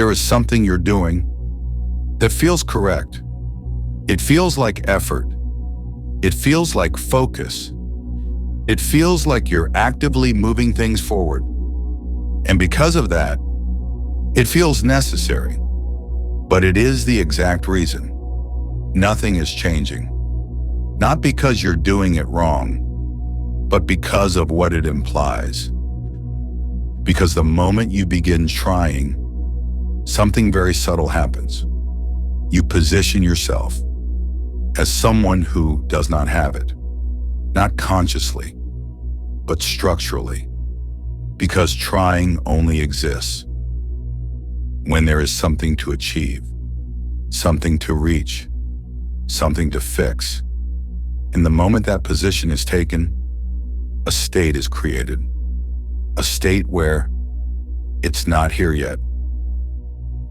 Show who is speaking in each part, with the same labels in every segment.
Speaker 1: there is something you're doing that feels correct. It feels like effort. It feels like focus. It feels like you're actively moving things forward. And because of that, it feels necessary. But it is the exact reason. Nothing is changing. Not because you're doing it wrong, but because of what it implies. Because the moment you begin trying, something very subtle happens. You position yourself as someone who does not have it, not consciously, but structurally, because trying only exists when there is something to achieve, something to reach, something to fix. And the moment that position is taken, a state is created, a state where it's not here yet.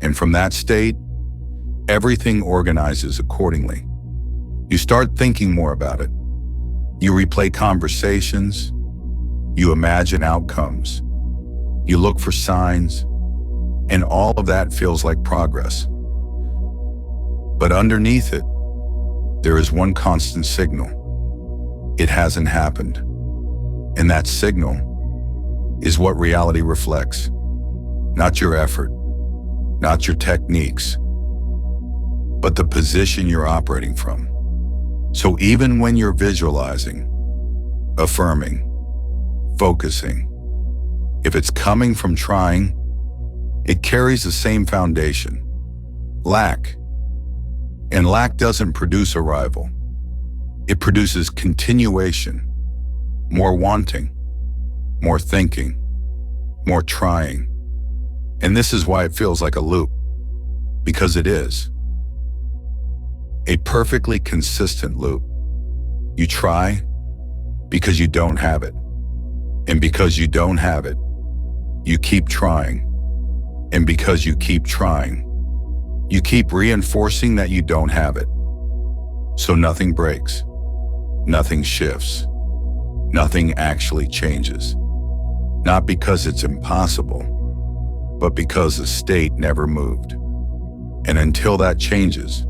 Speaker 1: And from that state, everything organizes accordingly. You start thinking more about it. You replay conversations. You imagine outcomes. You look for signs. And all of that feels like progress. But underneath it, there is one constant signal. It hasn't happened. And that signal is what reality reflects. Not your effort, not your techniques, but the position you're operating from. So even when you're visualizing, affirming, focusing, if it's coming from trying, it carries the same foundation, lack. And lack doesn't produce arrival. It produces continuation, more wanting, more thinking, more trying. And this is why it feels like a loop, because it is. A perfectly consistent loop. You try because you don't have it. And because you don't have it, you keep trying. And because you keep trying, you keep reinforcing that you don't have it. So nothing breaks, nothing shifts, nothing actually changes. Not because it's impossible, but because the state never moved. And until that changes,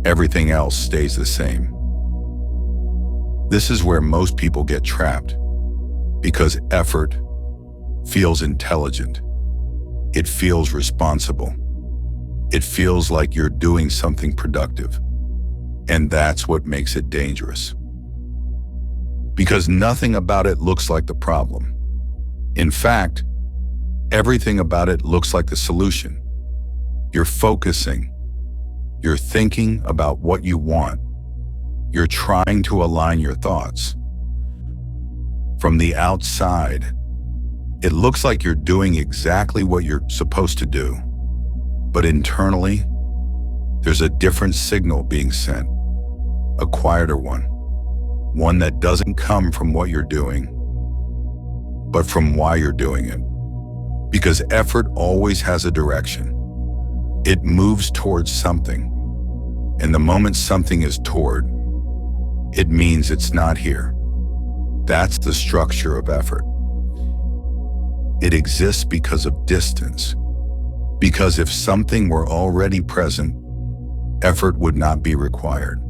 Speaker 1: everything else stays the same. This is where most people get trapped, because effort feels intelligent. It feels responsible. It feels like you're doing something productive. And that's what makes it dangerous. Because nothing about it looks like the problem. In fact, everything about it looks like the solution. You're focusing. You're thinking about what you want. You're trying to align your thoughts. From the outside, it looks like you're doing exactly what you're supposed to do. But internally, there's a different signal being sent, a quieter one that doesn't come from what you're doing, but from why you're doing it. Because effort always has a direction. It moves towards something. And the moment something is toward, it means it's not here. That's the structure of effort. It exists because of distance. Because if something were already present, effort would not be required.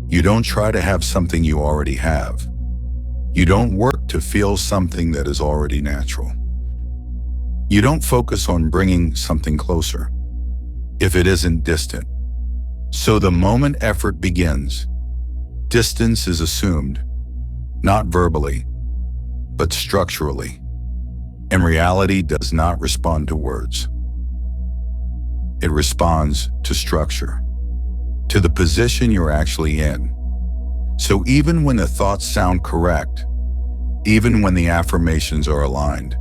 Speaker 1: You don't try to have something you already have. You don't work to feel something that is already natural. You don't focus on bringing something closer if it isn't distant. So the moment effort begins, distance is assumed, not verbally, but structurally. And reality does not respond to words. It responds to structure, to the position you're actually in. So even when the thoughts sound correct, even when the affirmations are aligned,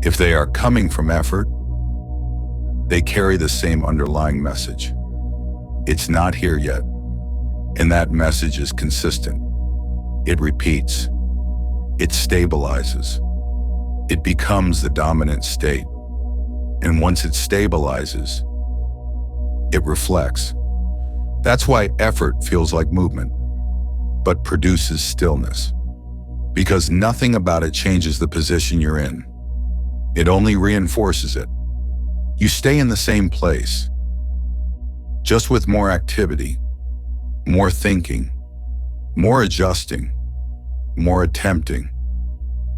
Speaker 1: if they are coming from effort, they carry the same underlying message. It's not here yet. And that message is consistent. It repeats. It stabilizes. It becomes the dominant state. And once it stabilizes, it reflects. That's why effort feels like movement, but produces stillness. Because nothing about it changes the position you're in. It only reinforces it. You stay in the same place, just with more activity, more thinking, more adjusting, more attempting.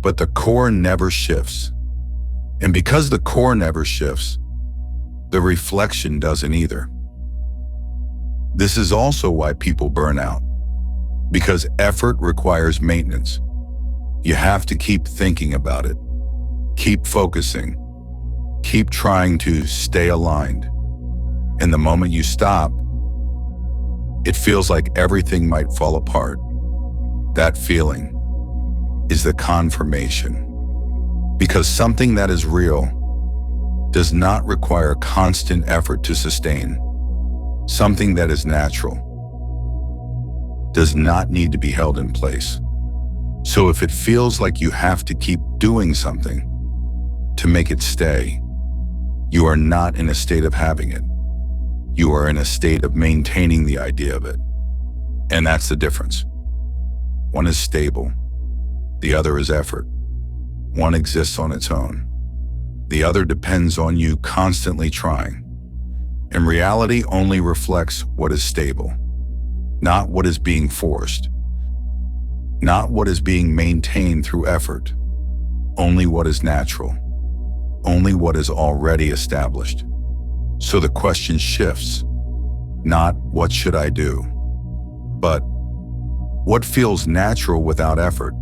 Speaker 1: But the core never shifts. And because the core never shifts, the reflection doesn't either. This is also why people burn out, because effort requires maintenance. You have to keep thinking about it, keep focusing, keep trying to stay aligned. And the moment you stop, it feels like everything might fall apart. That feeling is the confirmation. Because something that is real does not require constant effort to sustain. Something that is natural does not need to be held in place. So if it feels like you have to keep doing something to make it stay, you are not in a state of having it. You are in a state of maintaining the idea of it. And that's the difference. One is stable. The other is effort. One exists on its own. The other depends on you constantly trying. And reality only reflects what is stable, not what is being forced, not what is being maintained through effort, only what is natural, only what is already established. So the question shifts, not what should I do, but what feels natural without effort?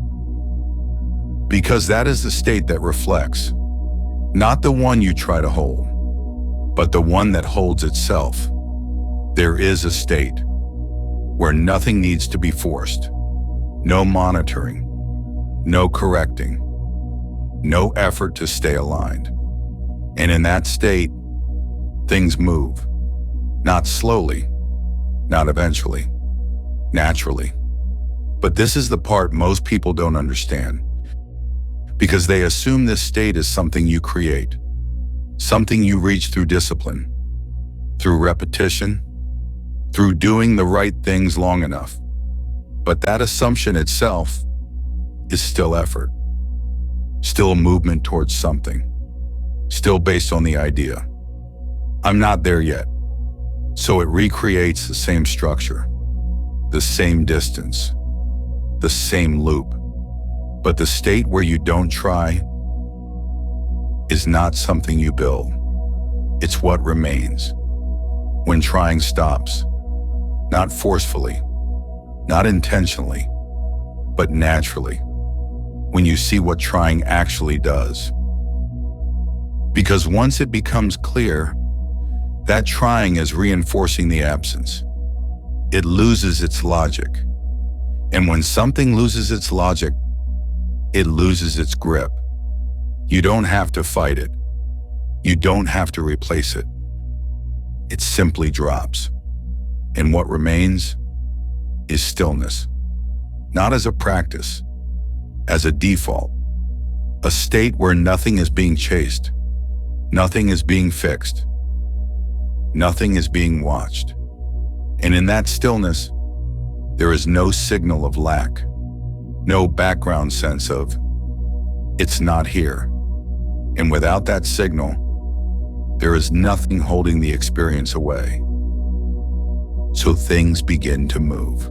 Speaker 1: Because that is the state that reflects, not the one you try to hold, but the one that holds itself. There is a state where nothing needs to be forced, no monitoring, no correcting, no effort to stay aligned. And in that state, things move, not slowly, not eventually, naturally. But this is the part most people don't understand, because they assume this state is something you create, something you reach through discipline, through repetition, through doing the right things long enough. But that assumption itself is still effort, still a movement towards something, still based on the idea, I'm not there yet. So it recreates the same structure, the same distance, the same loop. But the state where you don't try is not something you build. It's what remains when trying stops, not forcefully, not intentionally, but naturally, when you see what trying actually does. Because once it becomes clear that trying is reinforcing the absence, it loses its logic. And when something loses its logic, it loses its grip. You don't have to fight it. You don't have to replace it. It simply drops. And what remains is stillness, not as a practice, as a default, a state where nothing is being chased, nothing is being fixed, nothing is being watched. And in that stillness, there is no signal of lack, no background sense of, it's not here. And without that signal, there is nothing holding the experience away. So things begin to move,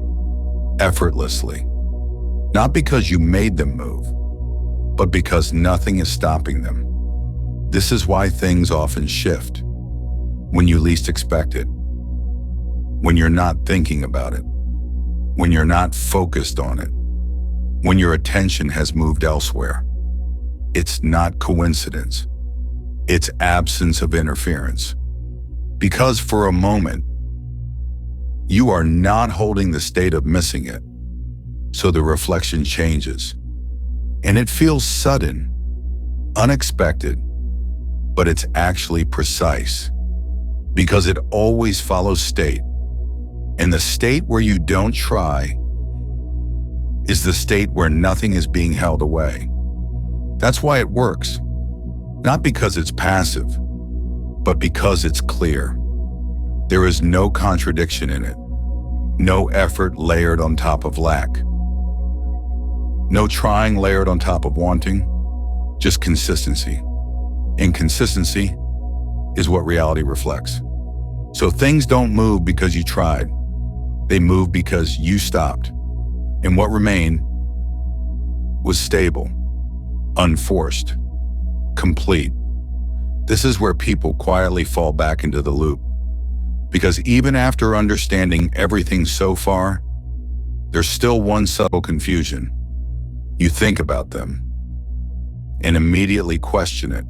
Speaker 1: effortlessly, not because you made them move, but because nothing is stopping them. This is why things often shift when you least expect it, when you're not thinking about it, when you're not focused on it, when your attention has moved elsewhere. It's not coincidence. It's absence of interference. Because for a moment, you are not holding the state of missing it. So the reflection changes. And it feels sudden, unexpected, but it's actually precise. Because it always follows state. And the state where you don't try is the state where nothing is being held away. That's why it works. Not because it's passive, but because it's clear. There is no contradiction in it. No effort layered on top of lack. No trying layered on top of wanting. Just consistency. And consistency is what reality reflects. So things don't move because you tried. They move because you stopped. And what remained was stable, unforced, complete. This is where people quietly fall back into the loop. Because even after understanding everything so far, there's still one subtle confusion. You think about them and immediately question it.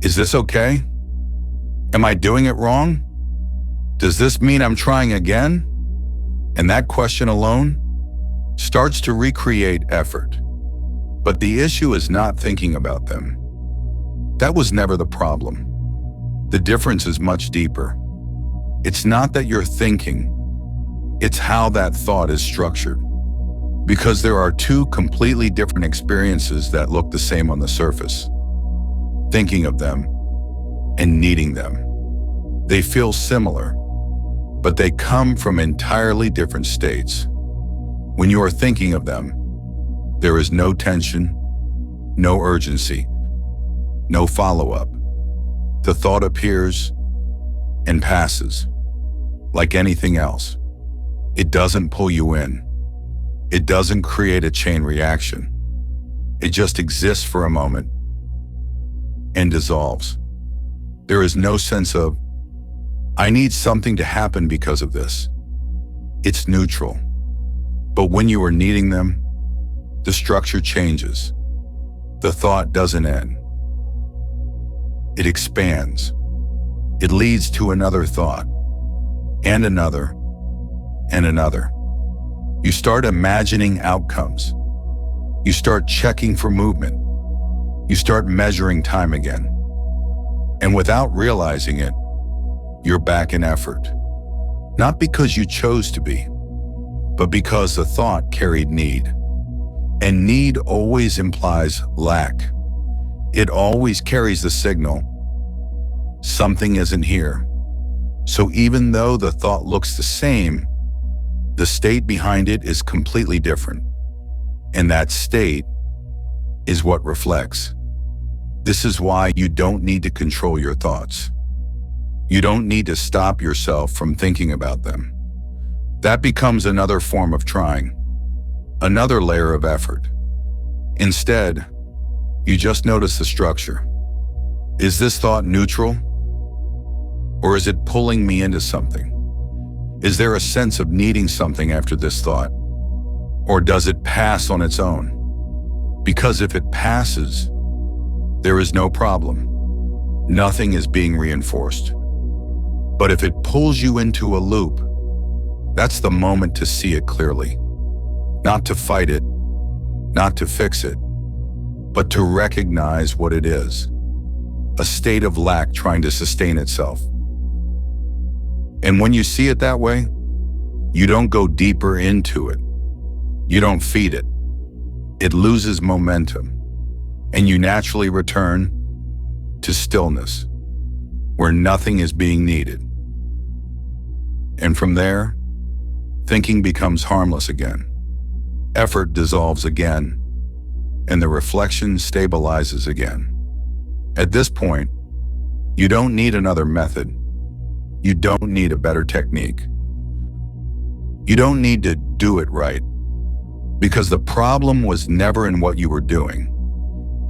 Speaker 1: Is this okay? Am I doing it wrong? Does this mean I'm trying again? And that question alone starts to recreate effort. But the issue is not thinking about them. That was never the problem. The difference is much deeper. It's not that you're thinking, it's how that thought is structured. Because there are two completely different experiences that look the same on the surface. Thinking of them and needing them. They feel similar, but they come from entirely different states. When you are thinking of them, there is no tension, no urgency, no follow-up. The thought appears and passes, like anything else. It doesn't pull you in. It doesn't create a chain reaction. It just exists for a moment and dissolves. There is no sense of, I need something to happen because of this. It's neutral. But when you are needing them, the structure changes. The thought doesn't end. It expands. It leads to another thought, and another, and another. You start imagining outcomes. You start checking for movement. You start measuring time again. And without realizing it, you're back in effort. Not because you chose to be, but because the thought carried need. And need always implies lack. It always carries the signal, something isn't here. So even though the thought looks the same, the state behind it is completely different. And that state is what reflects. This is why you don't need to control your thoughts. You don't need to stop yourself from thinking about them. That becomes another form of trying, another layer of effort. Instead, you just notice the structure. Is this thought neutral? Or is it pulling me into something? Is there a sense of needing something after this thought? Or does it pass on its own? Because if it passes, there is no problem. Nothing is being reinforced. But if it pulls you into a loop, that's the moment to see it clearly. Not to fight it, not to fix it, but to recognize what it is. A state of lack trying to sustain itself. And when you see it that way, you don't go deeper into it. You don't feed it. It loses momentum, and you naturally return to stillness, where nothing is being needed. And from there, thinking becomes harmless again. Effort dissolves again, and the reflection stabilizes again. At this point, you don't need another method. You don't need a better technique. You don't need to do it right, because the problem was never in what you were doing.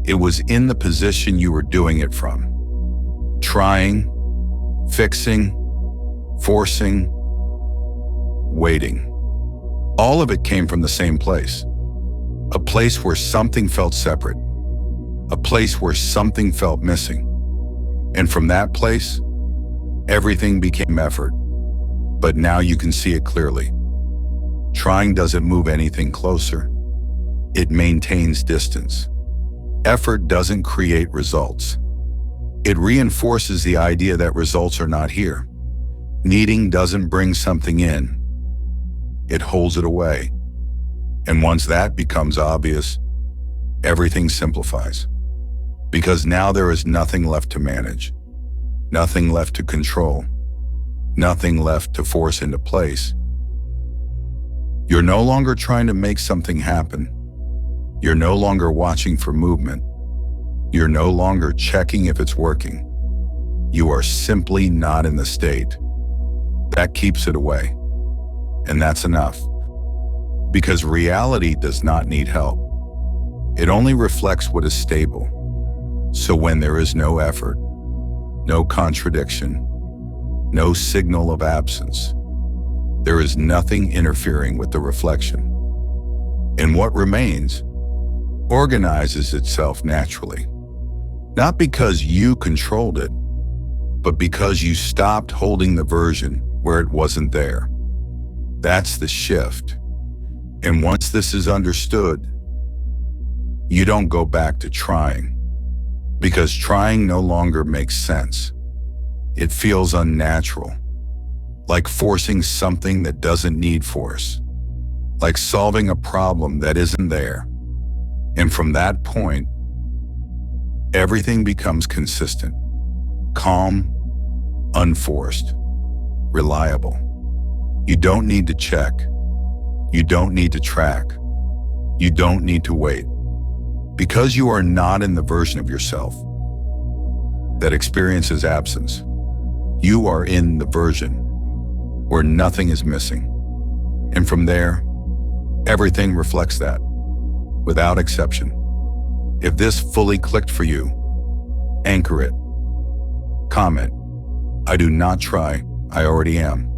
Speaker 1: It was in the position you were doing it from. Trying, fixing, forcing, waiting. All of it came from the same place. A place where something felt separate. A place where something felt missing. And from that place, everything became effort. But now you can see it clearly. Trying doesn't move anything closer. It maintains distance. Effort doesn't create results. It reinforces the idea that results are not here. Needing doesn't bring something in. It holds it away. And once that becomes obvious, everything simplifies. Because now there is nothing left to manage, nothing left to control, nothing left to force into place. You're no longer trying to make something happen. You're no longer watching for movement. You're no longer checking if it's working. You are simply not in the state. That keeps it away. And that's enough. Because reality does not need help. It only reflects what is stable. So when there is no effort, no contradiction, no signal of absence, there is nothing interfering with the reflection. And what remains organizes itself naturally, not because you controlled it, but because you stopped holding the version where it wasn't there. That's the shift. And once this is understood, you don't go back to trying, because trying no longer makes sense. It feels unnatural, like forcing something that doesn't need force, like solving a problem that isn't there. And from that point, everything becomes consistent, calm, unforced, reliable. You don't need to check. You don't need to track. You don't need to wait. Because you are not in the version of yourself that experiences absence. You are in the version where nothing is missing. And from there, everything reflects that, without exception. If this fully clicked for you, anchor it. Comment, I do not try, I already am.